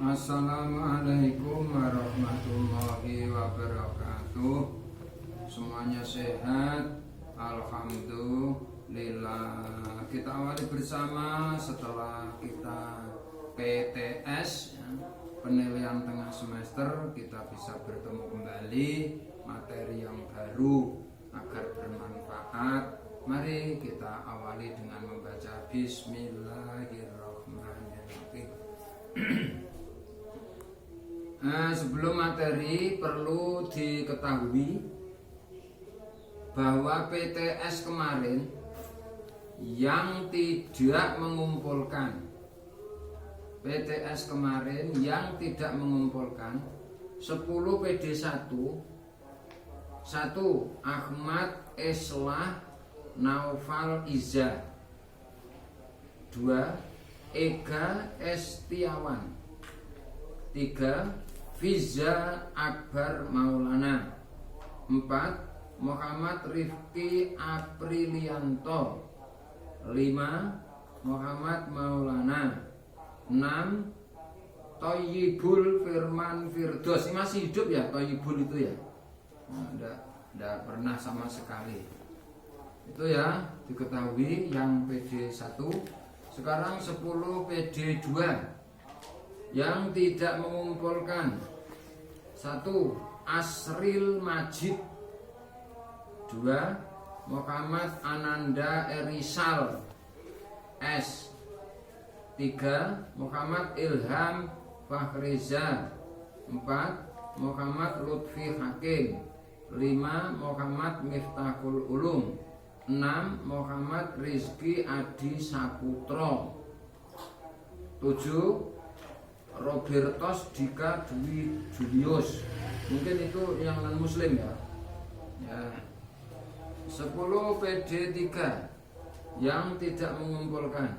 Assalamualaikum warahmatullahi wabarakatuh. Semuanya sehat, alhamdulillah. Kita awali bersama setelah kita PTS ya, penilaian tengah semester. Kita bisa bertemu kembali, materi yang baru agar bermanfaat. Mari kita awali dengan membaca Bismillahirrahmanirrahim. Sebelum materi perlu diketahui bahwa PTS kemarin yang tidak mengumpulkan 10 PD1 1 Ahmad Islah Naufal Iza, 2 Ega Estiawan, 3 Fiza Akbar Maulana, 4 Muhammad Rifki Aprilianto, 5 Muhammad Maulana, 6 Toyibul Firman Firdos. Ini masih hidup ya Toyibul itu ya? Tidak pernah sama sekali. Itu ya diketahui yang PD1. Sekarang 10 PD2 yang tidak mengumpulkan. 1 Asril Majid, 2 Muhammad Ananda Erisal S, 3 Muhammad Ilham Fakhriza, 4 Muhammad Lutfi Hakim, 5 Muhammad Miftahul Ulum, 6 Muhammad Rizki Adi Saputro, 7 Robertos Dika Dwi Julius. Mungkin itu yang non muslim ya. 10 PD3 yang tidak mengumpulkan.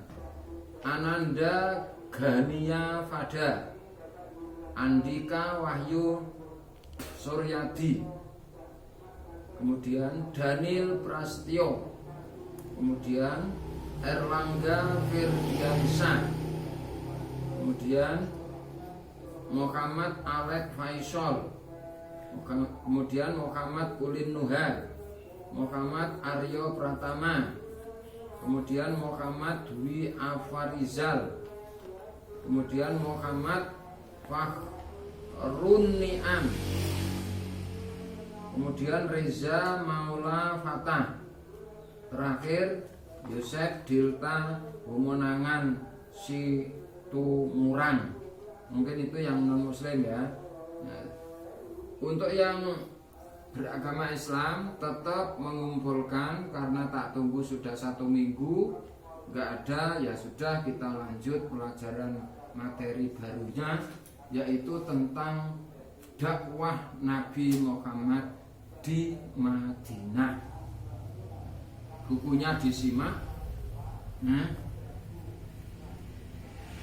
Ananda Gania Fada, Andika Wahyu Suryadi, kemudian Daniel Prastio, kemudian Erlangga Firdiansa, kemudian Muhammad Alek Faisal, kemudian Muhammad Ulin Nuha, Muhammad Aryo Pratama, kemudian Muhammad Dwi Afarizal, kemudian Muhammad Fakhrun Ni'am, kemudian Reza Maula Fatah, terakhir Yosef Dilta Bumonangan Situmurang. Mungkin itu yang non muslim ya. Untuk yang beragama Islam tetap mengumpulkan, karena tak tunggu sudah 1 minggu nggak ada, ya sudah kita lanjut pelajaran materi barunya, yaitu tentang dakwah Nabi Muhammad di Madinah. Bukunya disimak.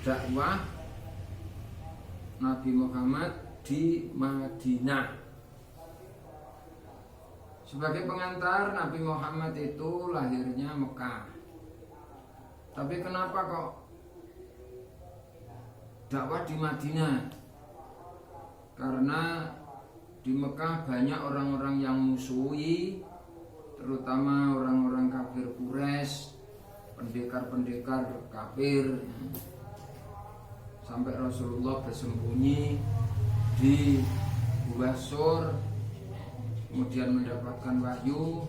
Dakwah Nabi Muhammad di Madinah. Sebagai pengantar, Nabi Muhammad itu lahirnya Mekah. Tapi kenapa kok dakwah di Madinah? Karena di Mekah banyak orang-orang yang musuhi, terutama orang-orang kafir Quraisy, pendekar-pendekar kafir. Sampai Rasulullah bersembunyi di Gua Sur, kemudian mendapatkan wahyu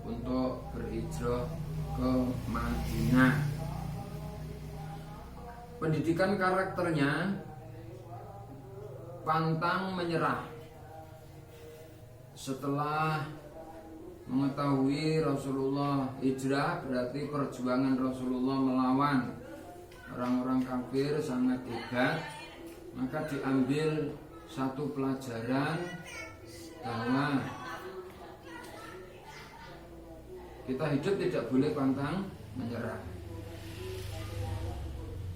untuk berhijrah ke Madinah. Pendidikan karakternya pantang menyerah. Setelah mengetahui Rasulullah hijrah, berarti perjuangan Rasulullah melawan orang-orang kafir sangat hebat. Maka diambil satu pelajaran bahwa kita hidup tidak boleh pantang menyerah.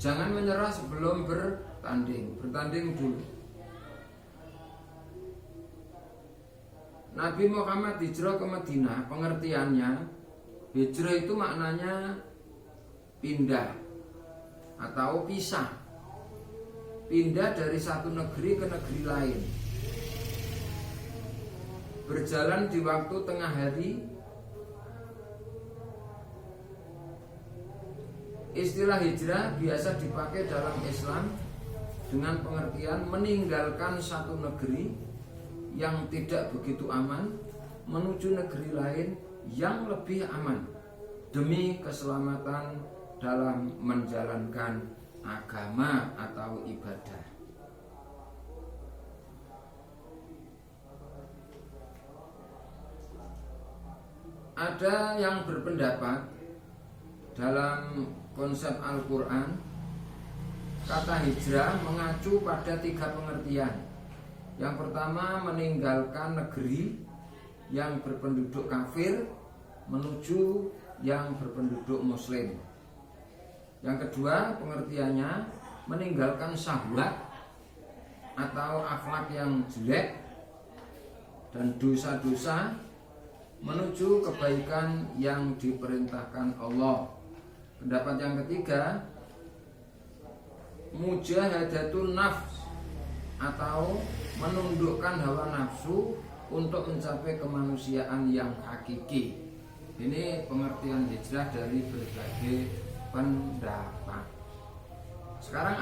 Jangan menyerah sebelum bertanding dulu. Nabi Muhammad hijrah ke Madinah, pengertiannya hijrah itu maknanya pindah atau pisah. pindah dari satu negeri ke negeri lain, berjalan di waktu tengah hari. Istilah hijrah biasa dipakai dalam Islam dengan pengertian meninggalkan satu negeri yang tidak begitu aman menuju negeri lain yang lebih aman demi keselamatan dalam menjalankan agama atau ibadah. Ada yang berpendapat dalam konsep Al-Quran, kata hijrah mengacu pada 3 pengertian. Yang pertama, meninggalkan negeri yang berpenduduk kafir menuju yang berpenduduk muslim. Yang kedua, pengertiannya meninggalkan syahwat atau akhlak yang jelek dan dosa-dosa menuju kebaikan yang diperintahkan Allah. Pendapat yang ketiga, mujahadatun nafs atau menundukkan hawa nafsu untuk mencapai kemanusiaan yang hakiki. Ini pengertian hijrah dari berbagai pendapat. Sekarang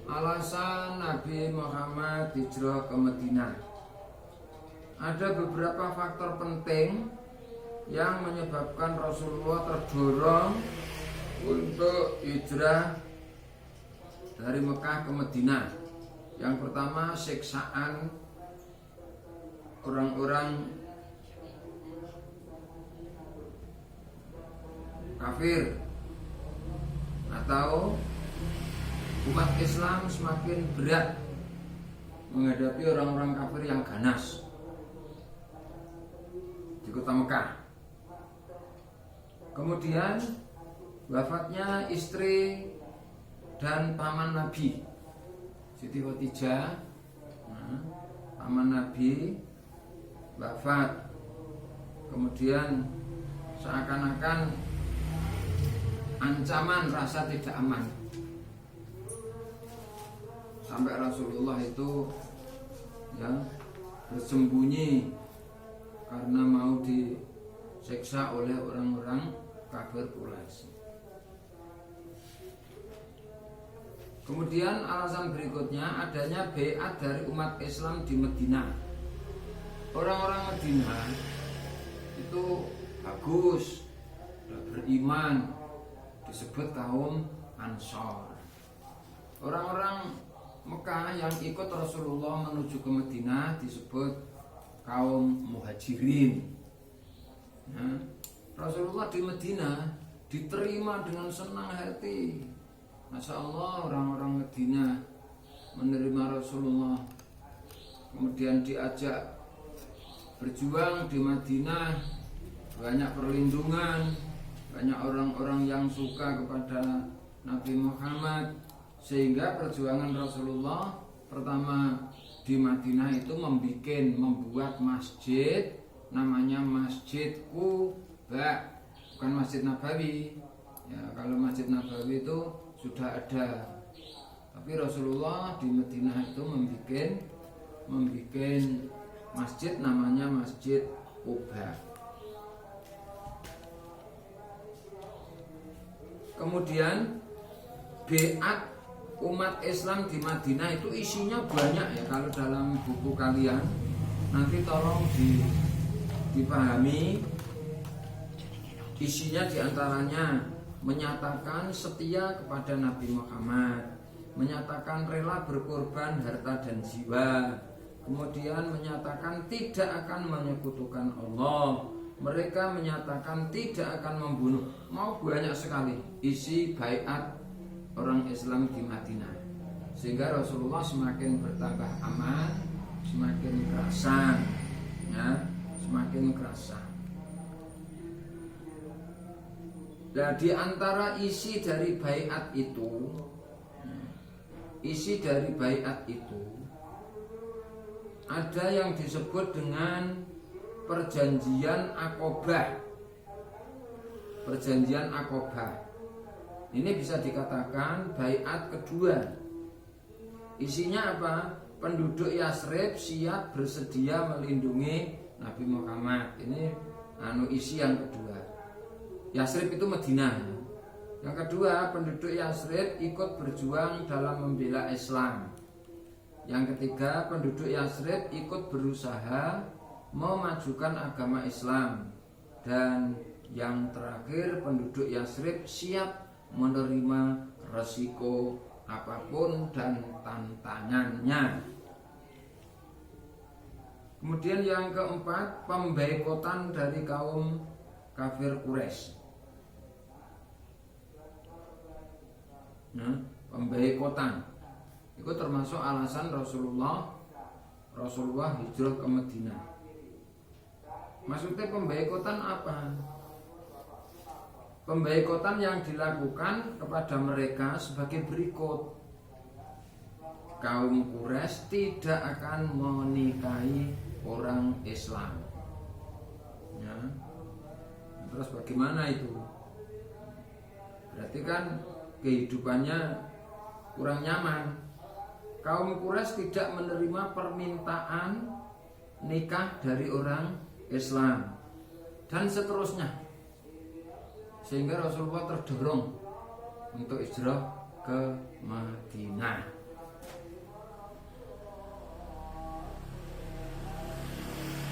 alasan Nabi Muhammad hijrah ke Madinah. Ada beberapa faktor penting yang menyebabkan Rasulullah terdorong untuk hijrah dari Mekah ke Madinah. Yang pertama, siksaan orang-orang kafir atau umat Islam semakin berat menghadapi orang-orang kafir yang ganas di kota Mekah. Kemudian wafatnya istri dan paman Nabi, Siti Khadijah, paman Nabi wafat. Kemudian seakan-akan ancaman rasa tidak aman, sampai Rasulullah itu bersembunyi karena mau disiksa oleh orang-orang kafir Quraisy. Kemudian alasan berikutnya adanya baiat dari umat Islam di Madinah. Orang-orang Madinah itu bagus, sudah beriman, disebut kaum Ansor. Orang-orang Mekah yang ikut Rasulullah menuju ke Madinah disebut kaum Muhajirin. Rasulullah di Madinah diterima dengan senang hati. Masya Allah, orang-orang Madinah menerima Rasulullah. Kemudian diajak berjuang di Madinah, banyak perlindungan, banyak orang-orang yang suka kepada Nabi Muhammad, sehingga perjuangan Rasulullah pertama di Madinah itu membuat masjid, namanya Masjid Quba, bukan Masjid Nabawi. Ya, kalau Masjid Nabawi itu sudah ada, tapi Rasulullah di Madinah itu membuat masjid namanya Masjid Quba. Kemudian baiat umat Islam di Madinah itu isinya banyak ya. Kalau dalam buku kalian nanti tolong dipahami. Isinya diantaranya menyatakan setia kepada Nabi Muhammad, menyatakan rela berkorban harta dan jiwa, kemudian menyatakan tidak akan menyekutukan Allah, mereka menyatakan tidak akan membunuh. Mau banyak sekali isi baiat orang Islam di Madinah, sehingga Rasulullah semakin bertambah aman, semakin kerasan, ya, semakin kerasan. Nah, di antara isi dari baiat itu, ada yang disebut dengan perjanjian Aqobah. Perjanjian Aqobah ini bisa dikatakan baiat kedua Isinya apa? Penduduk Yasrib siap bersedia melindungi Nabi Muhammad. Ini isi yang kedua. Yasrib itu Madinah. Yang kedua, penduduk Yasrib ikut berjuang dalam membela Islam. Yang ketiga, penduduk Yasrib ikut berusaha memajukan agama Islam. Dan yang terakhir, penduduk Yasrib siap menerima resiko apapun dan tantangannya. Kemudian yang keempat, pemboikotan dari kaum kafir Quraisy. Nah, pemboikotan itu termasuk alasan Rasulullah hijrah ke Madinah. Maksudnya pemboikotan apa? Pemboikotan yang dilakukan kepada mereka sebagai berikut. Kaum Quraisy tidak akan menikahi orang Islam. Ya. Terus bagaimana itu? Berarti kan kehidupannya kurang nyaman. Kaum Quraisy tidak menerima permintaan nikah dari orang Islam dan seterusnya. Sehingga Rasulullah terdorong untuk hijrah ke Madinah.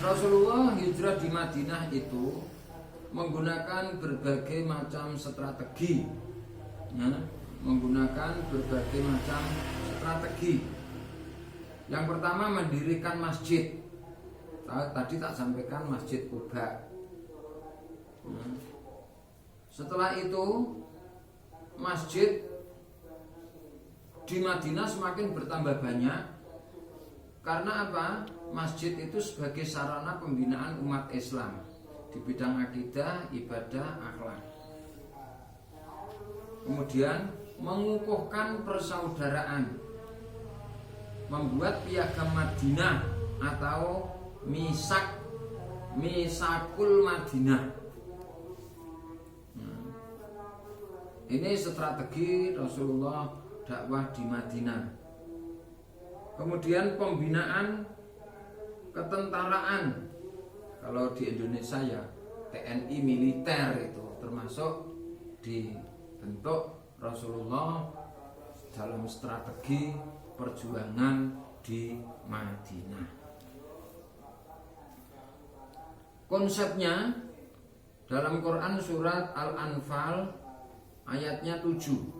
Rasulullah hijrah di Madinah itu menggunakan berbagai macam strategi. Ya, menggunakan berbagai macam strategi. Yang pertama, mendirikan masjid. Tadi tak sampaikan Masjid Quba. Nah, setelah itu masjid di Madinah semakin bertambah banyak. Karena apa? Masjid itu sebagai sarana pembinaan umat Islam di bidang akidah, ibadah, akhlak. Kemudian mengukuhkan persaudaraan, membuat piagam Madinah atau misakul Madinah. Ini strategi Rasulullah dakwah di Madinah. Kemudian pembinaan ketentaraan. Kalau di Indonesia ya TNI militer itu termasuk dibentuk Rasulullah dalam strategi perjuangan di Madinah. Konsepnya dalam Quran surat Al-Anfal ayatnya 7.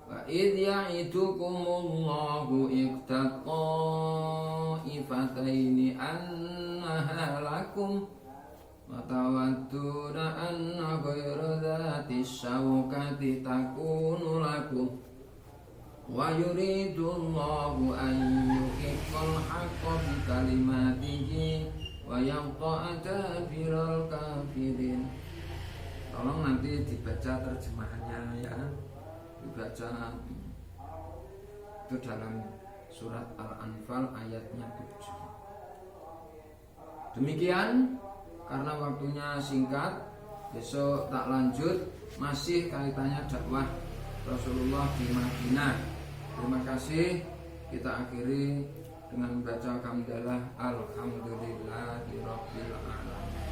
Wa idh ya'idukumullahu iqta ta'ifataini annaha lakum wa tawadduna anna ghayra dhati syawkati takunu lakum wa yuridullahu an yuhiqqal haqqa bi kalimatihi wa yaqta'a dabiral kafirin. Tolong nanti dibaca terjemahannya ya. Dibaca itu dalam surat Al-Anfal ayatnya 7. Demikian, karena waktunya singkat, besok tak lanjut, masih kaitannya dakwah Rasulullah di Madinah. Terima kasih. Kita akhiri dengan membaca hamdalah alhamdulillahirabbil alamin.